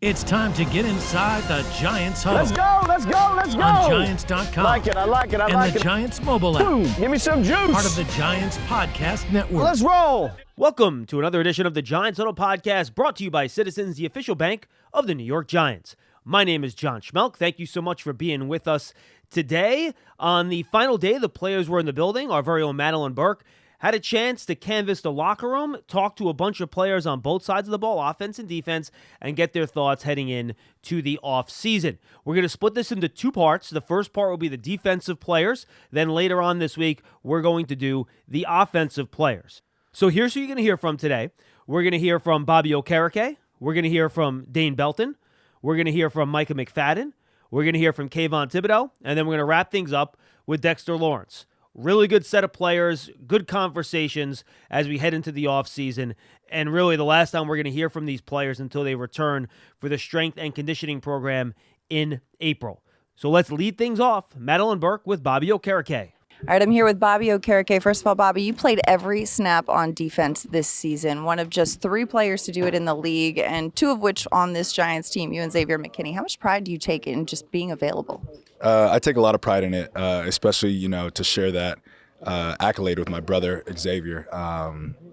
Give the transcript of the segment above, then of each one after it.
It's time to get inside the Giants Huddle. Let's go, let's go, let's go. On Giants.com. I like it, I like it. And the Giants mobile app. Boom, give me some juice. Part of the Giants Podcast Network. Let's roll. Welcome to another edition of the Giants Huddle Podcast, brought to you by Citizens, the official bank of the New York Giants. My name is John Schmelk. Thank you so much for being with us today. On the final day, the players were in the building. Our very own Madeline Burke had a chance to canvass the locker room, talk to a bunch of players on both sides of the ball, offense and defense, and get their thoughts heading in to the offseason. We're going to split this into two parts. The first part will be the defensive players. Then later on this week, we're going to do the offensive players. So here's who you're going to hear from today. We're going to hear from Bobby Okereke. We're going to hear from Dane Belton. We're going to hear from Micah McFadden. We're going to hear from Kayvon Thibodeau. And then we're going to wrap things up with Dexter Lawrence. Really good set of players, good conversations as we head into the offseason. And really the last time we're going to hear from these players until they return for the strength and conditioning program in April. So let's lead things off. Madeline Burke with Bobby Okereke. All right, I'm here with Bobby Okereke. First of all, Bobby, you played every snap on defense this season, one of just 3 players to do it in the league, and 2 of which on this Giants team, you and Xavier McKinney. How much pride do you take in just being available? I take a lot of pride in it, especially, to share that accolade with my brother, Xavier.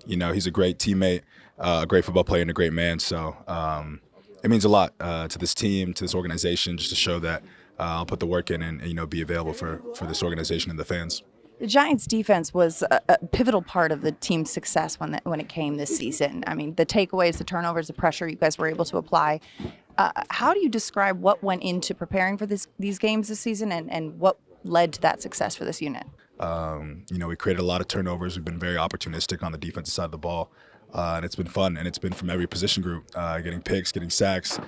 He's a great teammate, a great football player, and a great man. So it means a lot to this team, to this organization, just to show that I'll put the work in and be available for this organization and the fans. The Giants' defense was a pivotal part of the team's success when it came this season. I mean, the takeaways, the turnovers, the pressure you guys were able to apply. How do you describe what went into preparing for these games this season and what led to that success for this unit? We created a lot of turnovers. We've been very opportunistic on the defensive side of the ball, and it's been fun. And it's been from every position group, getting picks, getting sacks,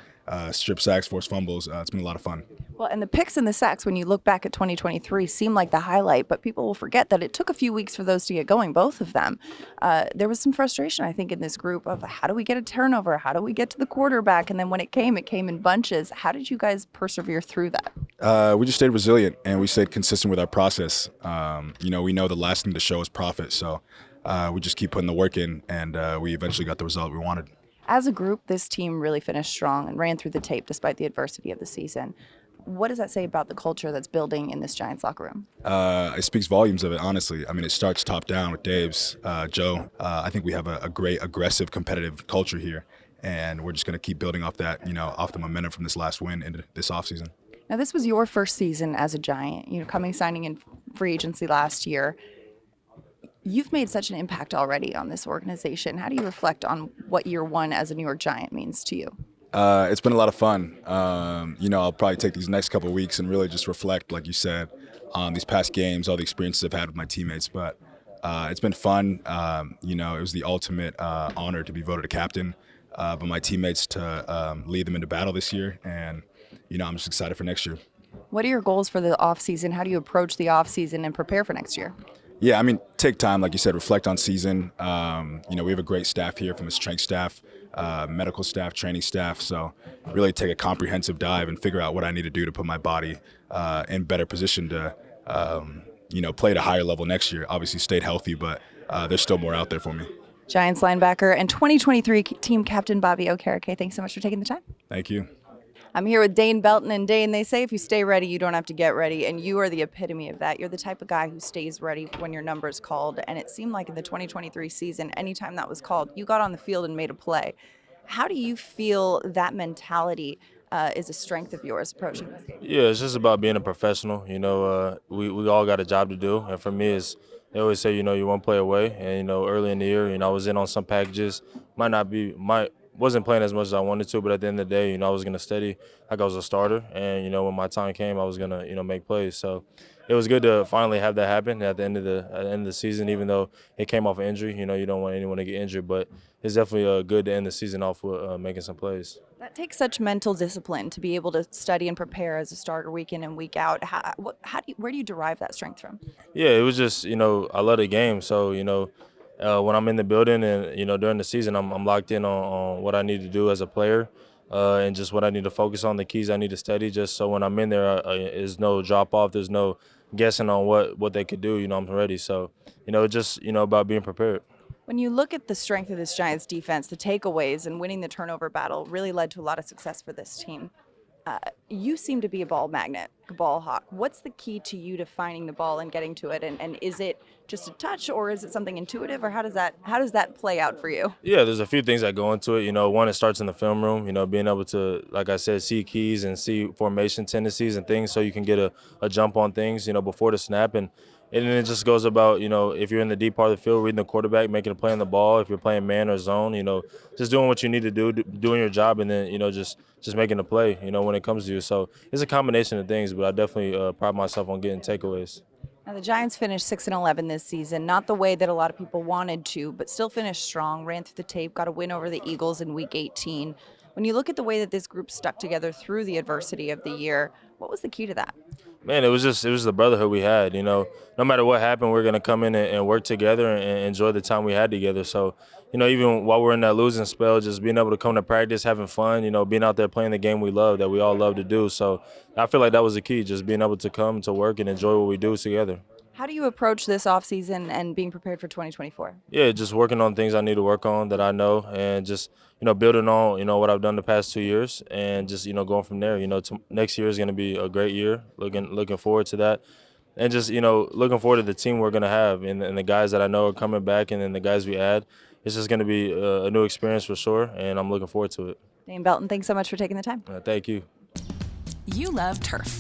strip sacks, forced fumbles. It's been a lot of fun. Well, and the picks and the sacks, when you look back at 2023, seem like the highlight, but people will forget that it took a few weeks for those to get going, both of them. There was some frustration, I think, in this group of how do we get a turnover? How do we get to the quarterback? And then when it came in bunches. How did you guys persevere through that? We just stayed resilient, and we stayed consistent with our process. We know the last thing to show is profit, so we just keep putting the work in, and we eventually got the result we wanted. As a group, this team really finished strong and ran through the tape despite the adversity of the season. What does that say about the culture that's building in this Giants locker room? It speaks volumes of it, honestly. I mean, it starts top down with Dave's, Joe. I think we have a great, aggressive, competitive culture here, and we're just going to keep building off that, off the momentum from this last win into this offseason. Now, this was your first season as a Giant, signing in free agency last year. You've made such an impact already on this organization. How do you reflect on what year one as a New York Giant means to you? It's been a lot of fun. I'll probably take these next couple of weeks and really just reflect, like you said, on these past games, all the experiences I've had with my teammates. But it's been fun. It was the ultimate honor to be voted a captain by my teammates to lead them into battle this year. And, I'm just excited for next year. What are your goals for the offseason? How do you approach the offseason and prepare for next year? Yeah, take time, like you said, reflect on season. We have a great staff here, from the strength staff, medical staff, training staff. So really take a comprehensive dive and figure out what I need to do to put my body in better position to, play at a higher level next year. Obviously stayed healthy, but there's still more out there for me. Giants linebacker and 2023 team captain Bobby Okereke, thanks so much for taking the time. Thank you. I'm here with Dane Belton, and Dane, they say if you stay ready, you don't have to get ready, and you are the epitome of that. You're the type of guy who stays ready when your number is called, and it seemed like in the 2023 season, anytime that was called, you got on the field and made a play. How do you feel that mentality is a strength of yours approaching this game? Yeah, it's just about being a professional. We all got a job to do, and for me, they always say, you're one play away, and, early in the year, I was in on some packages, wasn't playing as much as I wanted to, but at the end of the day, I was going to steady like I was a starter. And, when my time came, I was going to, make plays. So it was good to finally have that happen at the end of the season, even though it came off an injury. You don't want anyone to get injured, but it's definitely good to end the season off with making some plays. That takes such mental discipline to be able to study and prepare as a starter week in and week out. Where do you derive that strength from? Yeah, it was just, I love the game. So, when I'm in the building and, during the season, I'm locked in on what I need to do as a player and just what I need to focus on, the keys I need to study, just so when I'm in there, there's no drop-off, there's no guessing on what they could do. I'm ready. So, just, about being prepared. When you look at the strength of this Giants defense, the takeaways and winning the turnover battle really led to a lot of success for this team. You seem to be a ball magnet, a ball hawk. What's the key to you to finding the ball and getting to it? And is it just a touch, or is it something intuitive, or how does that play out for you? Yeah, there's a few things that go into it. One, it starts in the film room, being able to, like I said, see keys and see formation tendencies and things so you can get a jump on things, before the snap. And then it just goes about, if you're in the deep part of the field, reading the quarterback, making a play on the ball. If you're playing man or zone, just doing what you need to do, doing your job, and then, just making a play, when it comes to you. So it's a combination of things, but I definitely pride myself on getting takeaways. Now, the Giants finished 6-11 this season, not the way that a lot of people wanted to, but still finished strong, ran through the tape, got a win over the Eagles in Week 18. When you look at the way that this group stuck together through the adversity of the year, what was the key to that? Man, it was the brotherhood we had. No matter what happened, we're gonna come in and work together and enjoy the time we had together. So, even while we're in that losing spell, just being able to come to practice, having fun, being out there playing the game we love, that we all love to do. So, I feel like that was the key, just being able to come to work and enjoy what we do together. How do you approach this offseason and being prepared for 2024? Yeah, just working on things I need to work on that I know, and just building on what I've done the past 2 years, and just going from there. Next year is going to be a great year. Looking forward to that, and just looking forward to the team we're going to have, and the guys that I know are coming back, and then the guys we add. It's just going to be a new experience for sure, and I'm looking forward to it. Dane Belton, thanks so much for taking the time. Thank you. You love turf.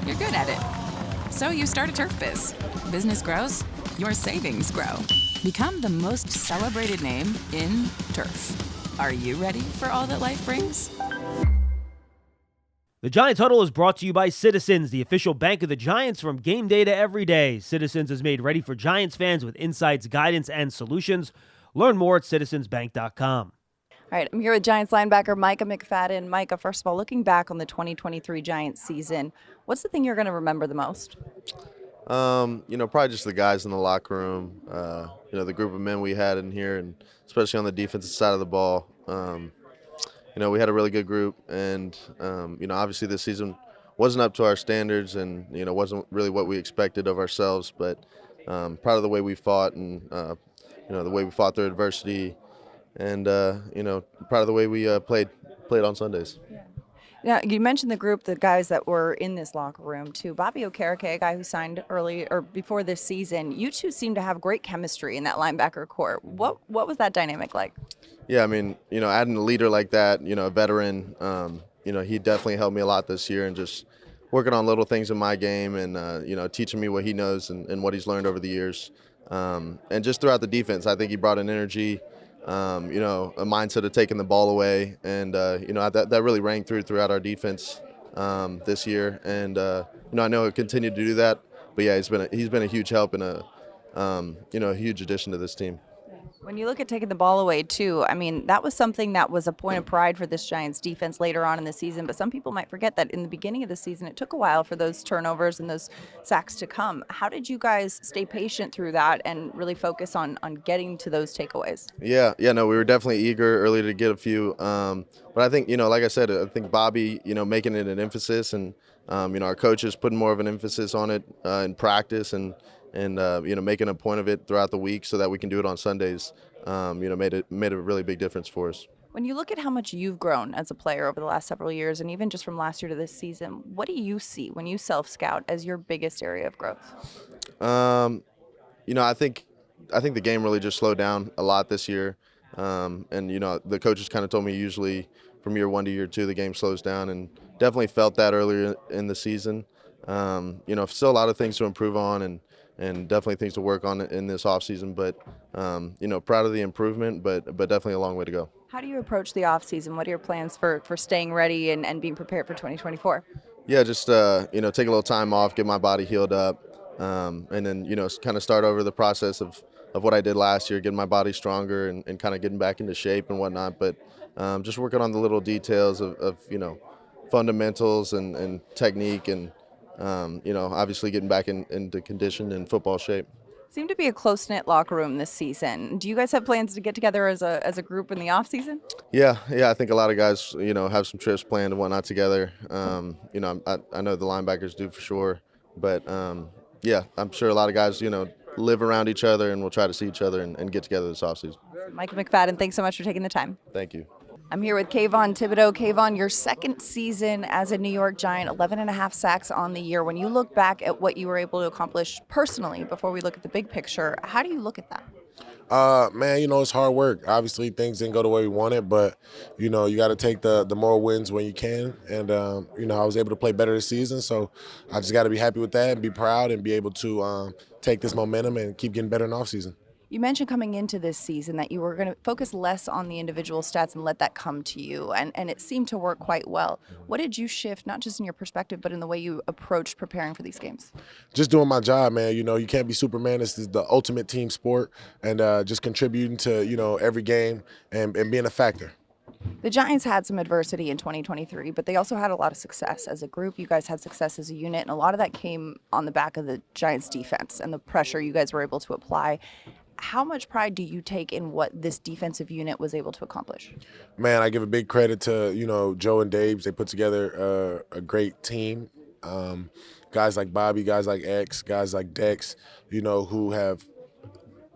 You're good at it. So you start a turf biz. Business grows, your savings grow. Become the most celebrated name in turf. Are you ready for all that life brings? The Giants Huddle is brought to you by Citizens, the official bank of the Giants from game day to every day. Citizens is made ready for Giants fans with insights, guidance, and solutions. Learn more at citizensbank.com. All right, I'm here with Giants linebacker Micah McFadden. Micah, first of all, looking back on the 2023 Giants season, what's the thing you're going to remember the most? Probably just the guys in the locker room, the group of men we had in here, and especially on the defensive side of the ball. We had a really good group, and, obviously this season wasn't up to our standards and, wasn't really what we expected of ourselves, but proud of the way we fought and, the way we fought through adversity, and, proud of the way we played on Sundays. Yeah. Now, you mentioned the group, the guys that were in this locker room, too. Bobby Okereke, a guy who signed early or before this season, you two seem to have great chemistry in that linebacker core. What was that dynamic like? Yeah, adding a leader like that, a veteran, he definitely helped me a lot this year, and just working on little things in my game and, teaching me what he knows and what he's learned over the years. And just throughout the defense, I think he brought an energy, a mindset of taking the ball away, and that really rang throughout our defense this year, and I know he'll continue to do that. But yeah, he's been a huge help and a huge addition to this team. When you look at taking the ball away, too, that was something that was a point of pride for this Giants defense later on in the season. But some people might forget that in the beginning of the season, it took a while for those turnovers and those sacks to come. How did you guys stay patient through that and really focus on getting to those takeaways? Yeah, no, we were definitely eager early to get a few. But I think, like I said, I think Bobby, making it an emphasis, and, our coaches putting more of an emphasis on it in practice, and making a point of it throughout the week so that we can do it on Sundays, made a really big difference for us. When you look at how much you've grown as a player over the last several years, and even just from last year to this season, what do you see when you self-scout as your biggest area of growth? I think the game really just slowed down a lot this year, and the coaches kind of told me usually from year 1 to year 2 the game slows down, and definitely felt that earlier in the season. Still a lot of things to improve on, and definitely things to work on in this offseason, but proud of the improvement, but definitely a long way to go. How do you approach the offseason? What are your plans for staying ready and being prepared for 2024? Yeah, just take a little time off, get my body healed up, and then kind of start over the process of what I did last year, getting my body stronger and kind of getting back into shape and whatnot, but just working on the little details of fundamentals and technique, and obviously getting back into condition and football shape. Seemed to be a close-knit locker room this season. Do you guys have plans to get together as a group in the off season? Yeah. I think a lot of guys, have some trips planned and whatnot together. I know the linebackers do for sure, but yeah, I'm sure a lot of guys, live around each other, and we'll try to see each other and get together this offseason. Micah McFadden, thanks so much for taking the time. Thank you. I'm here with Kayvon Thibodeau. Kayvon, your second season as a New York Giant, 11 and a half sacks on the year. When you look back at what you were able to accomplish personally before we look at the big picture, how do you look at that? Man, it's hard work. Obviously, things didn't go the way we wanted, but, you got to take the moral wins when you can. And, I was able to play better this season, so I just got to be happy with that and be proud and be able to take this momentum and keep getting better in the offseason. You mentioned coming into this season that you were going to focus less on the individual stats and let that come to you, and it seemed to work quite well. What did you shift, not just in your perspective, but in the way you approached preparing for these games? Just doing my job, man. You can't be Superman. This is the ultimate team sport, and just contributing to, every game and being a factor. The Giants had some adversity in 2023, but they also had a lot of success as a group. You guys had success as a unit, and a lot of that came on the back of the Giants' defense and the pressure you guys were able to apply. How much pride do you take in what this defensive unit was able to accomplish? Man, I give a big credit to, Joe and Dave. They put together a great team. Guys like Bobby, guys like X, guys like Dex, who have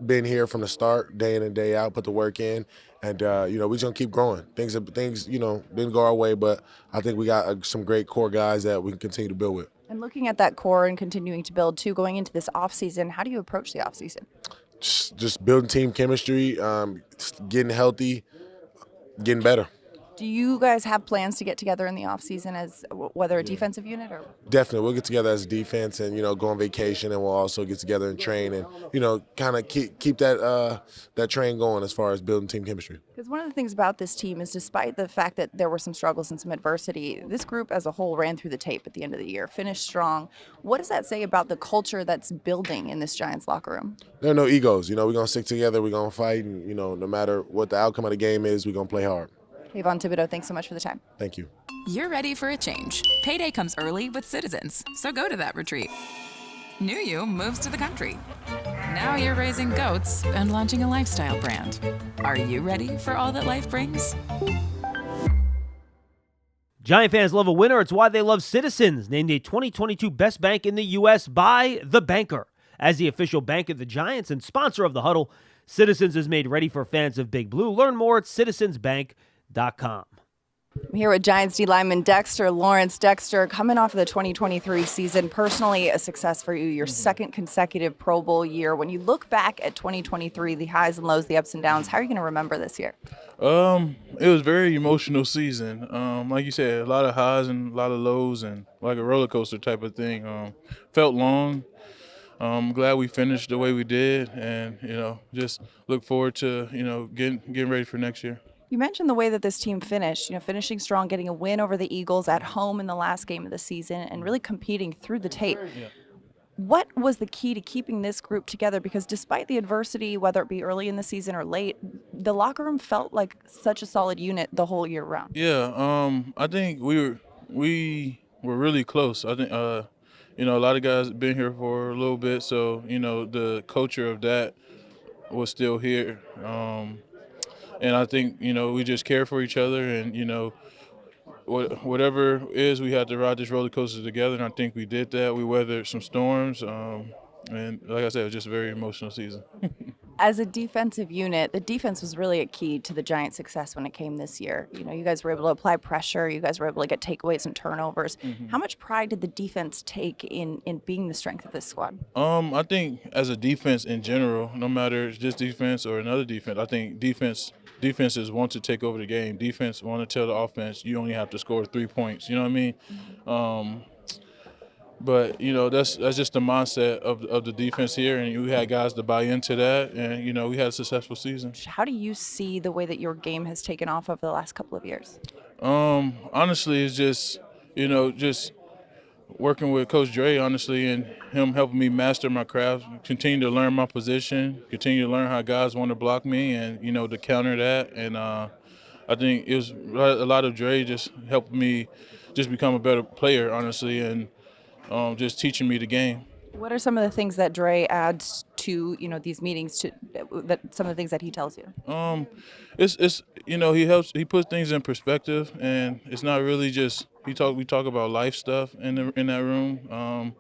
been here from the start, day in and day out, put the work in. And, we're just going to keep growing. Things, didn't go our way, but I think we got some great core guys that we can continue to build with. And looking at that core and continuing to build, too, going into this offseason, how do you approach the offseason? Just building team chemistry, getting healthy, getting better. Do you guys have plans to get together in the offseason as whether a defensive unit or? Definitely. We'll get together as a defense and, go on vacation, and we'll also get together and train and, kind of keep that train going as far as building team chemistry. Because one of the things about this team is despite the fact that there were some struggles and some adversity, this group as a whole ran through the tape at the end of the year, finished strong. What does that say about the culture that's building in this Giants locker room? There are no egos. We're going to stick together. We're going to fight. And, no matter what the outcome of the game is, we're going to play hard. Kayvon Thibodeau, thanks so much for the time. Thank you. You're ready for a change. Payday comes early with Citizens, so go to that retreat. New You moves to the country. Now you're raising goats and launching a lifestyle brand. Are you ready for all that life brings? Giant fans love a winner. It's why they love Citizens, named a 2022 Best Bank in the U.S. by The Banker. As the official bank of the Giants and sponsor of the Huddle, Citizens is made ready for fans of Big Blue. Learn more at citizensbank.com. I'm here with Giants D lineman Dexter Lawrence. Dexter, coming off of the 2023 season, personally a success for you, your second consecutive Pro Bowl year. When you look back at 2023, the highs and lows, the ups and downs, how are you going to remember this year? It was a very emotional season. Like you said, a lot of highs and a lot of lows, and like a roller coaster type of thing. Felt long. I'm glad we finished the way we did, and just look forward to getting ready for next year. You mentioned the way that this team finished, finishing strong, getting a win over the Eagles at home in the last game of the season, and really competing through the tape. Yeah. What was the key to keeping this group together? Because despite the adversity, whether it be early in the season or late, the locker room felt like such a solid unit the whole year round. Yeah, I think we were really close. I think a lot of guys been here for a little bit, so the culture of that was still here. And I think, we just care for each other, and, whatever is, we had to ride this roller coaster together, and I think we did that. We weathered some storms, and like I said, it was just a very emotional season. As a defensive unit, the defense was really a key to the Giants' success when it came this year. You guys were able to apply pressure. You guys were able to get takeaways and turnovers. Mm-hmm. How much pride did the defense take in being the strength of this squad? I think as a defense in general, no matter it's this defense or another defense, I think defenses want to take over the game. Defense want to tell the offense, you only have to score 3 points. You know what I mean? Mm-hmm. But, that's just the mindset of the defense here, and we had guys to buy into that, and, we had a successful season. How do you see the way that your game has taken off over the last couple of years? Honestly, it's just, just working with Coach Dre, honestly, and him helping me master my craft, continue to learn my position, continue to learn how guys want to block me, and, to counter that. And I think it was a lot of Dre just helping me just become a better player, honestly, and just teaching me the game. What are some of the things that Dre adds to these meetings? That some of the things that he tells you. It's he puts things in perspective, and it's not really just we talk about life stuff in that room.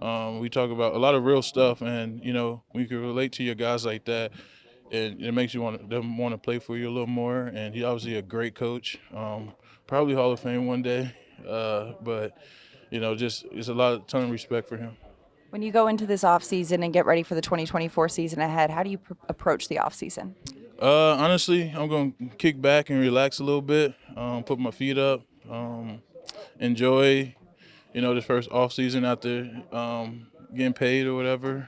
We talk about a lot of real stuff, and when you can relate to your guys like that, it makes you want to play for you a little more. And he's obviously a great coach, probably Hall of Fame one day. But just it's a ton of respect for him. When you go into this offseason and get ready for the 2024 season ahead, how do you approach the offseason? Honestly, I'm going to kick back and relax a little bit, put my feet up, enjoy, this first off season after getting paid or whatever,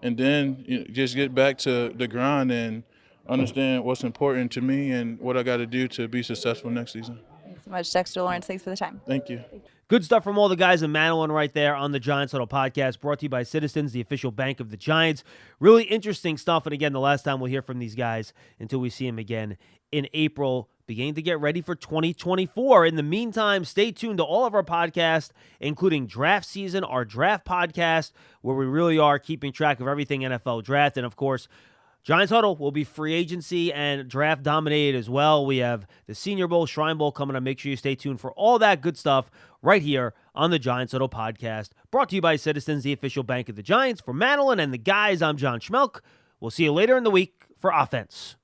and then just get back to the grind and understand what's important to me and what I got to do to be successful next season. Thanks so much, Dexter Lawrence. Thanks for the time. Thank you. Good stuff from all the guys in Madeline right there on the Giants Huddle podcast, brought to you by Citizens, the official bank of the Giants. Really interesting stuff. And again, the last time we'll hear from these guys until we see them again in April, beginning to get ready for 2024. In the meantime, stay tuned to all of our podcasts, including Draft Season, our draft podcast, where we really are keeping track of everything NFL draft. And of course, Giants Huddle will be free agency and draft dominated as well. We have the Senior Bowl, Shrine Bowl coming up. Make sure you stay tuned for all that good stuff right here on the Giants Huddle podcast, brought to you by Citizens, the official bank of the Giants. For Madeline and the guys, I'm John Schmelk. We'll see you later in the week for offense.